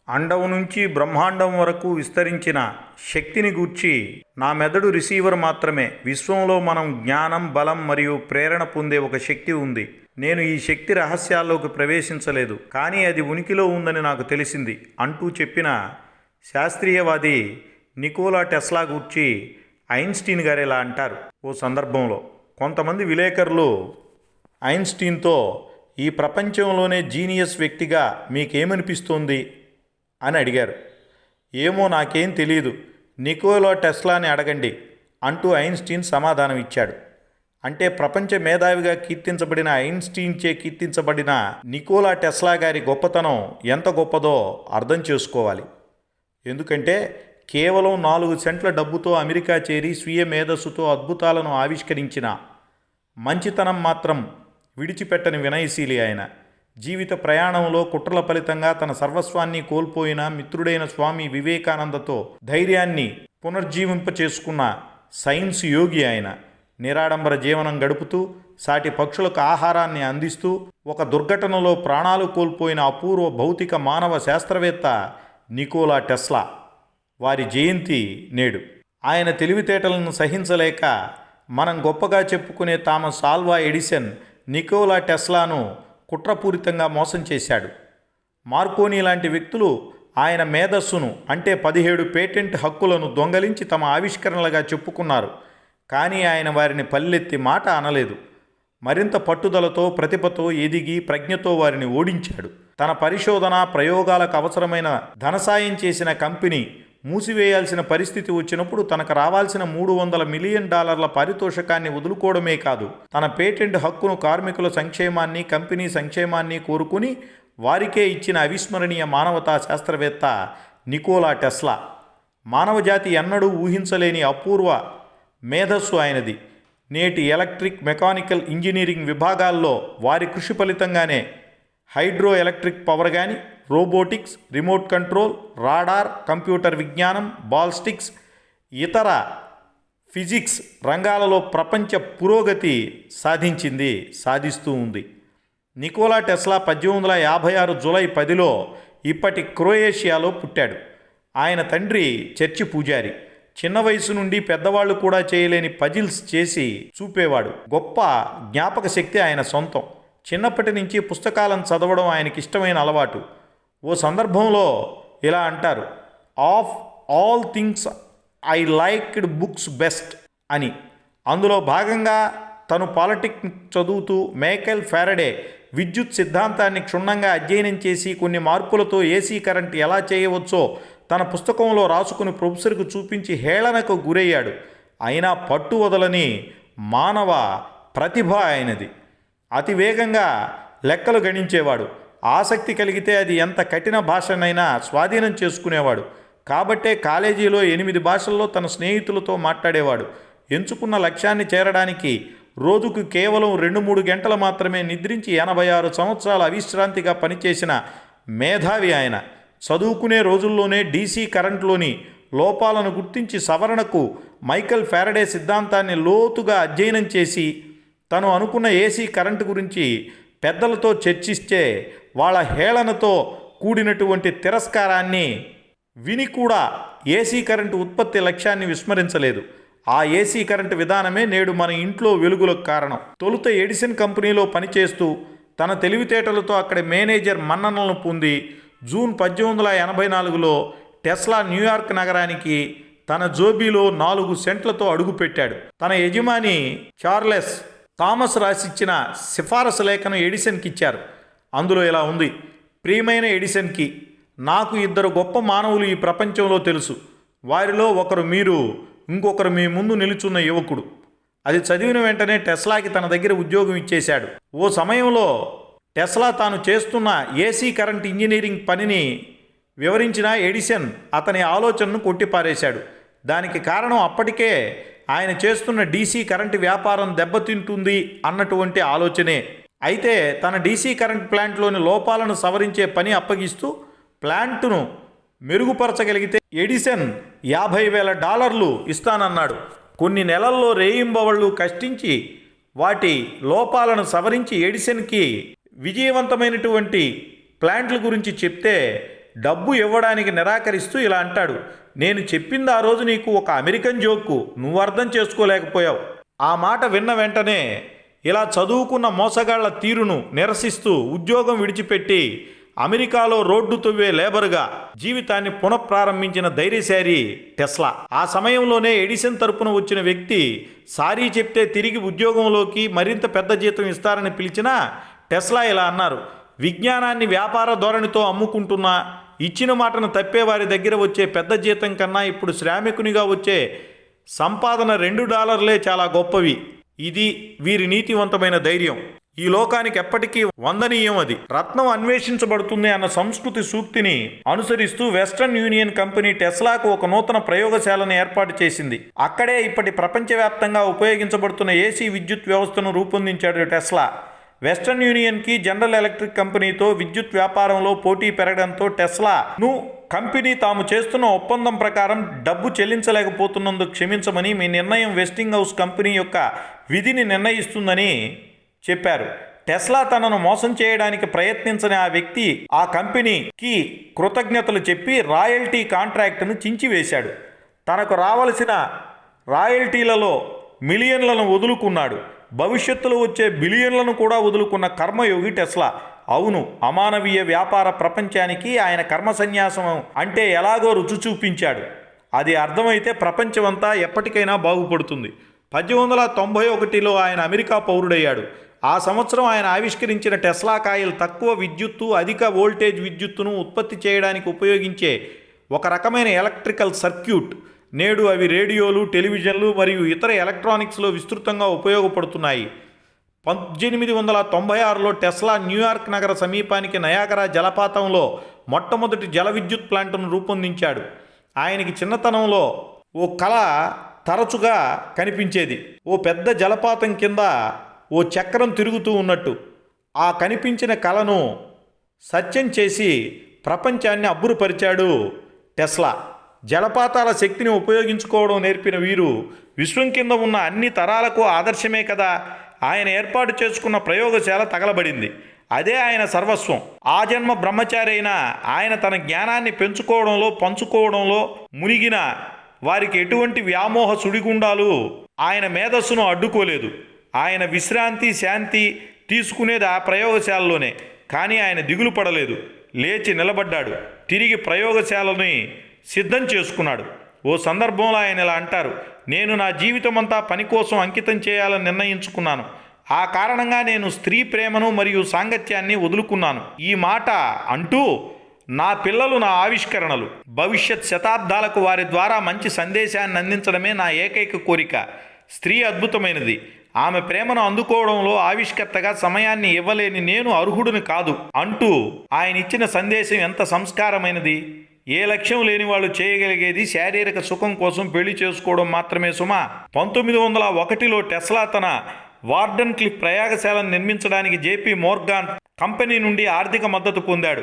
అండం నుంచి బ్రహ్మాండం వరకు విస్తరించిన శక్తిని గూర్చి నా మెదడు రిసీవర్ మాత్రమే. విశ్వంలో మనం జ్ఞానం, బలం మరియు ప్రేరణ పొందే ఒక శక్తి ఉంది. నేను ఈ శక్తి రహస్యాల్లోకి ప్రవేశించలేదు, కానీ అది ఉనికిలో ఉందని నాకు తెలిసింది అంటూ చెప్పిన శాస్త్రీయవాది నికోలా టెస్లా గూర్చి ఐన్స్టీన్ గారు ఇలా అంటారు. ఓ సందర్భంలో కొంతమంది విలేకరులు ఐన్స్టీన్తో, ఈ ప్రపంచంలోనే జీనియస్ వ్యక్తిగా మీకేమనిపిస్తోంది అని అడిగారు. ఏమో నాకేం తెలియదు, నికోలా టెస్లాని అడగండి అంటూ ఐన్స్టీన్ సమాధానం ఇచ్చాడు. అంటే ప్రపంచ మేధావిగా కీర్తించబడిన ఐన్స్టీన్చే కీర్తించబడిన నికోలా టెస్లా గారి గొప్పతనం ఎంత గొప్పదో అర్థం చేసుకోవాలి. ఎందుకంటే కేవలం 4 సెంట్ల డబ్బుతో అమెరికా చేరి స్వీయ మేధస్సుతో అద్భుతాలను ఆవిష్కరించిన మంచితనం మాత్రం విడిచిపెట్టని వినయశీలి ఆయన. జీవిత ప్రయాణంలో కుట్రల ఫలితంగా తన సర్వస్వాన్ని కోల్పోయిన మిత్రుడైన స్వామి వివేకానందతో ధైర్యాన్ని పునర్జీవింపచేసుకున్న సైన్స్ యోగి ఆయన. నిరాడంబర జీవనం గడుపుతూ సాటి పక్షులకు ఆహారాన్ని అందిస్తూ ఒక దుర్ఘటనలో ప్రాణాలు కోల్పోయిన అపూర్వ భౌతిక మానవ శాస్త్రవేత్త నికోలా టెస్లా. వారి జయంతి నేడు. ఆయన తెలివితేటలను సహించలేక మనం గొప్పగా చెప్పుకునే థామస్ ఆల్వా ఎడిసన్ నికోలా టెస్లాను కుట్రపూరితంగా మోసం చేశాడు. మార్కోనీ లాంటి వ్యక్తులు ఆయన మేధస్సును, అంటే 17 పేటెంట్ హక్కులను దొంగలించి తమ ఆవిష్కరణలుగా చెప్పుకున్నారు. కానీ ఆయన వారిని పల్లెత్తి మాట అనలేదు. మరింత పట్టుదలతో, ప్రతిభతో ఎదిగి ప్రజ్ఞతో వారిని ఓడించాడు. తన పరిశోధన ప్రయోగాలకు అవసరమైన ధనసాయం చేసిన కంపెనీ మూసివేయాల్సిన పరిస్థితి వచ్చినప్పుడు తనకు రావాల్సిన $300 మిలియన్ పారితోషికాన్ని వదులుకోవడమే కాదు, తన పేటెంట్ హక్కును కార్మికుల సంక్షేమాన్ని, కంపెనీ సంక్షేమాన్ని కోరుకుని వారికే ఇచ్చిన అవిస్మరణీయ మానవతా శాస్త్రవేత్త నికోలా టెస్లా. మానవజాతి ఎన్నడూ ఊహించలేని అపూర్వ మేధస్సు ఆయనది. నేటి ఎలక్ట్రిక్, మెకానికల్ ఇంజనీరింగ్ విభాగాల్లో వారి కృషి ఫలితంగానే హైడ్రో ఎలక్ట్రిక్ పవర్ కానీ, robotics, remote control, radar, computer విజ్ఞానం, బాల్స్టిక్స్, ఇతర ఫిజిక్స్ రంగాలలో ప్రపంచ పురోగతి సాధిస్తూ ఉంది. నికోలా టెస్లా 1856 జూలై 10లో ఇప్పటి క్రొయేషియాలో పుట్టాడు. ఆయన తండ్రి చర్చి పూజారి. చిన్న వయసు నుండి పెద్దవాళ్ళు కూడా చేయలేని పజిల్స్ చేసి చూపేవాడు. గొప్ప జ్ఞాపక శక్తి ఆయన సొంతం. చిన్నప్పటి నుంచి పుస్తకాలను చదవడం ఆయనకి ఇష్టమైన అలవాటు. ఓ సందర్భంలో ఇలా అంటారు, of all things I liked books best అని. అందులో భాగంగా తను పాలిటిక్స్ చదువుతూ మైకేల్ ఫారడే విద్యుత్ సిద్ధాంతాన్ని క్షుణ్ణంగా అధ్యయనం చేసి కొన్ని మార్పులతో ఏసీ కరెంట్ ఎలా చేయవచ్చో తన పుస్తకంలో రాసుకుని ప్రొఫెసర్కు చూపించి హేళనకు గురయ్యాడు. అయినా పట్టు వదలని మానవ ప్రతిభ ఆయనది. అతి వేగంగా లెక్కలు గణించేవాడు. ఆసక్తి కలిగితే అది ఎంత కఠిన భాషనైనా స్వాధీనం చేసుకునేవాడు. కాబట్టే కాలేజీలో 8 భాషల్లో తన స్నేహితులతో మాట్లాడేవాడు. ఎంచుకున్న లక్ష్యాన్ని చేరడానికి రోజుకు కేవలం 2-3 గంటలు మాత్రమే నిద్రించి 86 సంవత్సరాల అవిశ్రాంతిగా పనిచేసిన మేధావి ఆయన. చదువుకునే రోజుల్లోనే డీసీ కరెంట్లోని లోపాలను గుర్తించి సవరణకు మైకేల్ ఫారడే సిద్ధాంతాన్ని లోతుగా అధ్యయనం చేసి తను అనుకున్న ఏసీ కరెంటు గురించి పెద్దలతో చర్చిస్తే వాళ్ళ హేళనతో కూడినటువంటి తిరస్కారాన్ని విని కూడా ఏసీ కరెంటు ఉత్పత్తి లక్ష్యాన్ని విస్మరించలేదు. ఆ ఏసీ కరెంటు విధానమే నేడు మన ఇంట్లో వెలుగులకు కారణం. తొలుత ఎడిసన్ కంపెనీలో పనిచేస్తూ తన తెలివితేటలతో అక్కడి మేనేజర్ మన్ననలను పొంది జూన్ 1884లో టెస్లా న్యూయార్క్ నగరానికి తన జోబీలో 4 సెంట్లతో అడుగుపెట్టాడు. తన యజమాని చార్లెస్ థామస్ రాసిచ్చిన సిఫారసు లేఖను ఎడిసన్కి ఇచ్చారు. అందులో ఇలా ఉంది, ప్రియమైన ఎడిసన్కి, నాకు 2 గొప్ప మానవులు ఈ ప్రపంచంలో తెలుసు. వారిలో ఒకరు మీరు, ఇంకొకరు మీ ముందు నిలుచున్న యువకుడు. అది చదివిన వెంటనే టెస్లాకి తన దగ్గర ఉద్యోగం ఇచ్చేశాడు. ఓ సమయంలో టెస్లా తాను చేస్తున్న ఏసీ కరెంట్ ఇంజనీరింగ్ పనిని వివరించిన ఎడిసన్ అతని ఆలోచనను కొట్టిపారేశాడు. దానికి కారణం అప్పటికే ఆయన చేస్తున్న డీసీ కరెంటు వ్యాపారం దెబ్బతింటుంది అన్నటువంటి ఆలోచనే. అయితే తన డీసీ కరెంట్ ప్లాంట్లోని లోపాలను సవరించే పని అప్పగిస్తూ ప్లాంటును మెరుగుపరచగలిగితే ఎడిసన్ $50,000 ఇస్తానన్నాడు. కొన్ని నెలల్లో రేయింబవళ్ళు కష్టించి వాటి లోపాలను సవరించి ఎడిసన్కి విజయవంతమైనటువంటి ప్లాంట్ల గురించి చెప్తే డబ్బు ఇవ్వడానికి నిరాకరిస్తూ ఇలా అంటాడు, నేను చెప్పింది ఆ రోజు నీకు ఒక అమెరికన్ జోక్కు, నువ్వు అర్థం చేసుకోలేకపోయావు. ఆ మాట విన్న వెంటనే ఇలా చదువుకున్న మోసగాళ్ల తీరును నిరసిస్తూ ఉద్యోగం విడిచిపెట్టి అమెరికాలో రోడ్డు తవ్వే లేబర్గా జీవితాన్ని పునఃప్రారంభించిన ధైర్యశాలి టెస్లా. ఆ సమయంలోనే ఎడిసన్ తరపున వచ్చిన వ్యక్తి సారీ చెప్తే తిరిగి ఉద్యోగంలోకి మరింత పెద్ద జీతం ఇస్తారని పిలిచినా టెస్లా ఇలా అన్నారు, విజ్ఞానాన్ని వ్యాపార ధోరణితో అమ్ముకుంటున్నా ఇచ్చిన మాటను తప్పేవారి దగ్గర వచ్చే పెద్ద జీతం కన్నా ఇప్పుడు శ్రామికునిగా వచ్చే సంపాదన $2 చాలా గొప్పవి. ఇది వీరి నీతివంతమైన ధైర్యం. ఈ లోకానికి ఎప్పటికీ వందనీయం. అది రత్నం అన్వేషించబడుతుంది అన్న సంస్కృతి సూక్తిని అనుసరిస్తూ వెస్టర్న్ యూనియన్ కంపెనీ టెస్లాకు ఒక నూతన ప్రయోగశాలను ఏర్పాటు చేసింది. అక్కడే ఇప్పటి ప్రపంచవ్యాప్తంగా ఉపయోగించబడుతున్న ఏసీ విద్యుత్ వ్యవస్థను రూపొందించాడు టెస్లా. వెస్టర్న్ యూనియన్కి జనరల్ ఎలక్ట్రిక్ కంపెనీతో విద్యుత్ వ్యాపారంలో పోటీ పెరగడంతో టెస్లాను కంపెనీ తాము చేస్తున్న ఒప్పందం ప్రకారం డబ్బు చెల్లించలేకపోతున్నందుకు క్షమించమని, మీ నిర్ణయం వెస్టింగ్ హౌస్ కంపెనీ యొక్క విధిని నిర్ణయిస్తుందని చెప్పారు. టెస్లా తనను మోసం చేయడానికి ప్రయత్నించని ఆ వ్యక్తి ఆ కంపెనీకి కృతజ్ఞతలు చెప్పి రాయల్టీ కాంట్రాక్టును చించివేశాడు. తనకు రావలసిన రాయల్టీలలో మిలియన్లను వదులుకున్నాడు. భవిష్యత్తులో వచ్చే బిలియన్లను కూడా వదులుకున్న కర్మయోగి టెస్లా. అవును, అమానవీయ వ్యాపార ప్రపంచానికి ఆయన కర్మ సన్యాసం అంటే ఎలాగో రుచి చూపించాడు. అది అర్థమైతే ప్రపంచమంతా ఎప్పటికైనా బాగుపడుతుంది. 1891లో ఆయన అమెరికా పౌరుడయ్యాడు. ఆ సంవత్సరం ఆయన ఆవిష్కరించిన టెస్లా కాయిల్ తక్కువ విద్యుత్తు, అధిక వోల్టేజ్ విద్యుత్తును ఉత్పత్తి చేయడానికి ఉపయోగించే ఒక రకమైన ఎలక్ట్రికల్ సర్క్యూట్. నేడు అవి రేడియోలు, టెలివిజన్లు మరియు ఇతర ఎలక్ట్రానిక్స్లో విస్తృతంగా ఉపయోగపడుతున్నాయి. 1896లో టెస్లా న్యూయార్క్ నగర సమీపానికి నయాగరా జలపాతంలో మొట్టమొదటి జల విద్యుత్ ప్లాంటును రూపొందించాడు. ఆయనకి చిన్నతనంలో ఓ కళ తరచుగా కనిపించేది. ఓ పెద్ద జలపాతం కింద ఓ చక్రం తిరుగుతూ ఉన్నట్టు. ఆ కనిపించిన కళను సత్యం చేసి ప్రపంచాన్ని అబ్బురపరిచాడు టెస్లా. జలపాతాల శక్తిని ఉపయోగించుకోవడం నేర్పిన వీరు విశ్వం కింద ఉన్న అన్ని తరాలకు ఆదర్శమే కదా. ఆయన ఏర్పాటు చేసుకున్న ప్రయోగశాల తగలబడింది. అదే ఆయన సర్వస్వం. ఆ జన్మ బ్రహ్మచారి అయిన ఆయన తన జ్ఞానాన్ని పెంచుకోవడంలో, పంచుకోవడంలో మునిగిన వారికి ఎటువంటి వ్యామోహ సుడిగుండాలు ఆయన మేధస్సును అడ్డుకోలేదు. ఆయన విశ్రాంతి, శాంతి తీసుకునేది ఆ ప్రయోగశాలలోనే. కానీ ఆయన దిగులు పడలేదు. లేచి నిలబడ్డాడు. తిరిగి ప్రయోగశాలని సిద్ధం చేసుకున్నాడు. ఓ సందర్భంలో ఆయన ఇలా అంటారు, నేను నా జీవితమంతా పని కోసం అంకితం చేయాలని నిర్ణయించుకున్నాను. ఆ కారణంగా నేను స్త్రీ ప్రేమను మరియు సాంగత్యాన్ని వదులుకున్నాను. ఈ మాట అంటూ, నా పిల్లలు నా ఆవిష్కరణలు. భవిష్యత్ శతాబ్దాలకు వారి ద్వారా మంచి సందేశాన్ని అందించడమే నా ఏకైక కోరిక. స్త్రీ అద్భుతమైనది. ఆమె ప్రేమను అందుకోవడంలో ఆవిష్కర్తగా సమయాన్ని ఇవ్వలేని నేను అర్హుడిని కాదు అంటూ ఆయన ఇచ్చిన సందేశం ఎంత సంస్కారమైనది. ఏ లక్ష్యం లేని వాళ్ళు చేయగలిగేది శారీరక సుఖం కోసం పెళ్లి చేసుకోవడం మాత్రమే సుమా. 1901లో టెస్లా తన వార్డెన్ క్లిఫ్ ప్రయోగశాలను నిర్మించడానికి జేపీ మోర్గాన్ కంపెనీ నుండి ఆర్థిక మద్దతు పొందాడు.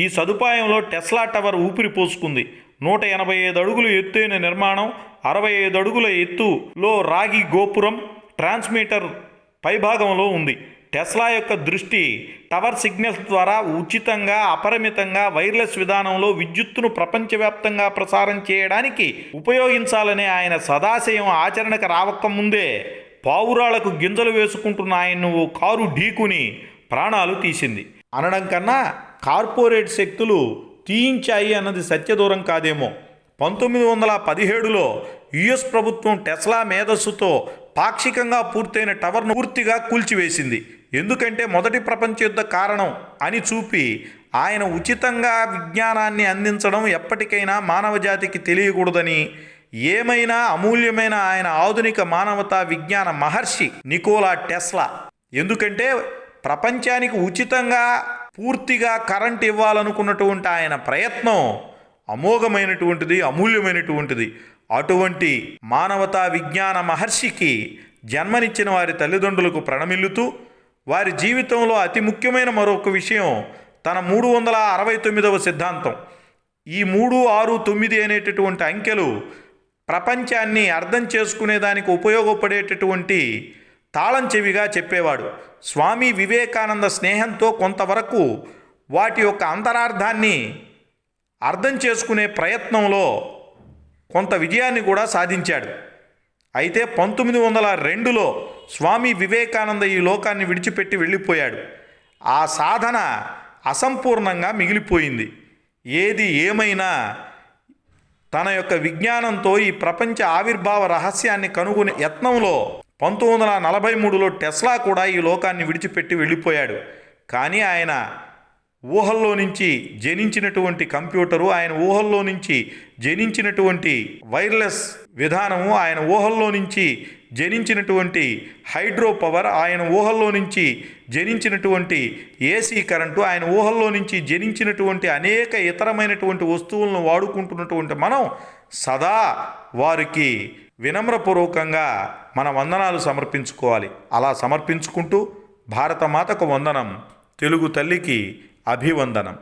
ఈ సదుపాయంలో టెస్లా టవర్ ఊపిరి పోసుకుంది. 185 అడుగులు ఎత్తైన నిర్మాణం, 65 అడుగుల ఎత్తులో రాగి గోపురం, ట్రాన్స్మిటర్ పైభాగంలో ఉంది. టెస్లా యొక్క దృష్టి టవర్ సిగ్నల్స్ ద్వారా ఉచితంగా, అపరిమితంగా వైర్లెస్ విధానంలో విద్యుత్తును ప్రపంచవ్యాప్తంగా ప్రసారం చేయడానికి ఉపయోగించాలనే ఆయన సదాశయం ఆచరణకు రావకముందే పావురాలకు గింజలు వేసుకుంటున్న ఆయన్ను ఓ కారు ఢీకుని ప్రాణాలు తీసింది. అనడం కన్నా కార్పొరేట్ శక్తులు తీయించాయి అన్నది సత్యదూరం కాదేమో. 1917లో యుఎస్ ప్రభుత్వం టెస్లా మేధస్సుతో పాక్షికంగా పూర్తయిన టవర్ను పూర్తిగా కూల్చివేసింది. ఎందుకంటే మొదటి ప్రపంచ యుద్ధ కారణం అని చూపి ఆయన ఉచితంగా విజ్ఞానాన్ని అందించడం ఎప్పటికైనా మానవజాతికి తెలియకూడదని, ఏమైనా అమూల్యమైన ఆయన ఆధునిక మానవతా విజ్ఞాన మహర్షి నికోలా టెస్లా. ఎందుకంటే ప్రపంచానికి ఉచితంగా పూర్తిగా కరెంట్ ఇవ్వాలనుకున్నటువంటి ఆయన ప్రయత్నం అమోఘమైనటువంటిది, అమూల్యమైనటువంటిది. అటువంటి మానవతా విజ్ఞాన మహర్షికి జన్మనిచ్చిన వారి తల్లిదండ్రులకు ప్రణమిల్లుతూ, వారి జీవితంలో అతి ముఖ్యమైన మరొక విషయం తన 369వ సిద్ధాంతం. ఈ 3, 6, 9 అనేటటువంటి అంకెలు ప్రపంచాన్ని అర్థం చేసుకునేదానికి ఉపయోగపడేటటువంటి తాళం చెవిగా చెప్పేవాడు. స్వామి వివేకానంద స్నేహంతో కొంతవరకు వాటి యొక్క అంతరార్థాన్ని అర్థం చేసుకునే ప్రయత్నంలో కొంత విజయాన్ని కూడా సాధించాడు. అయితే 1902లో స్వామి వివేకానంద ఈ లోకాన్ని విడిచిపెట్టి వెళ్ళిపోయాడు. ఆ సాధన అసంపూర్ణంగా మిగిలిపోయింది. ఏది ఏమైనా తన యొక్క విజ్ఞానంతో ఈ ప్రపంచ ఆవిర్భావ రహస్యాన్ని కనుగొనే యత్నంలో 1943లో టెస్లా కూడా ఈ లోకాన్ని విడిచిపెట్టి వెళ్ళిపోయాడు. కానీ ఆయన ఊహల్లో నుంచి జనించినటువంటి కంప్యూటరు, ఆయన ఊహల్లో నుంచి జనించినటువంటి వైర్లెస్ విధానము, ఆయన ఊహల్లో నుంచి జనించినటువంటి హైడ్రో పవర్, ఆయన ఊహల్లో నుంచి జనించినటువంటి ఏసీ కరెంటు, ఆయన ఊహల్లో నుంచి జనించినటువంటి అనేక ఇతరమైనటువంటి వస్తువులను వాడుకుంటున్నటువంటి మనం సదా వారికి వినమ్రపూర్వకంగా మన వందనాలు సమర్పించుకోవాలి. అలా సమర్పించుకుంటూ భారతమాతకు వందనం, తెలుగు తల్లికి అభివందనం.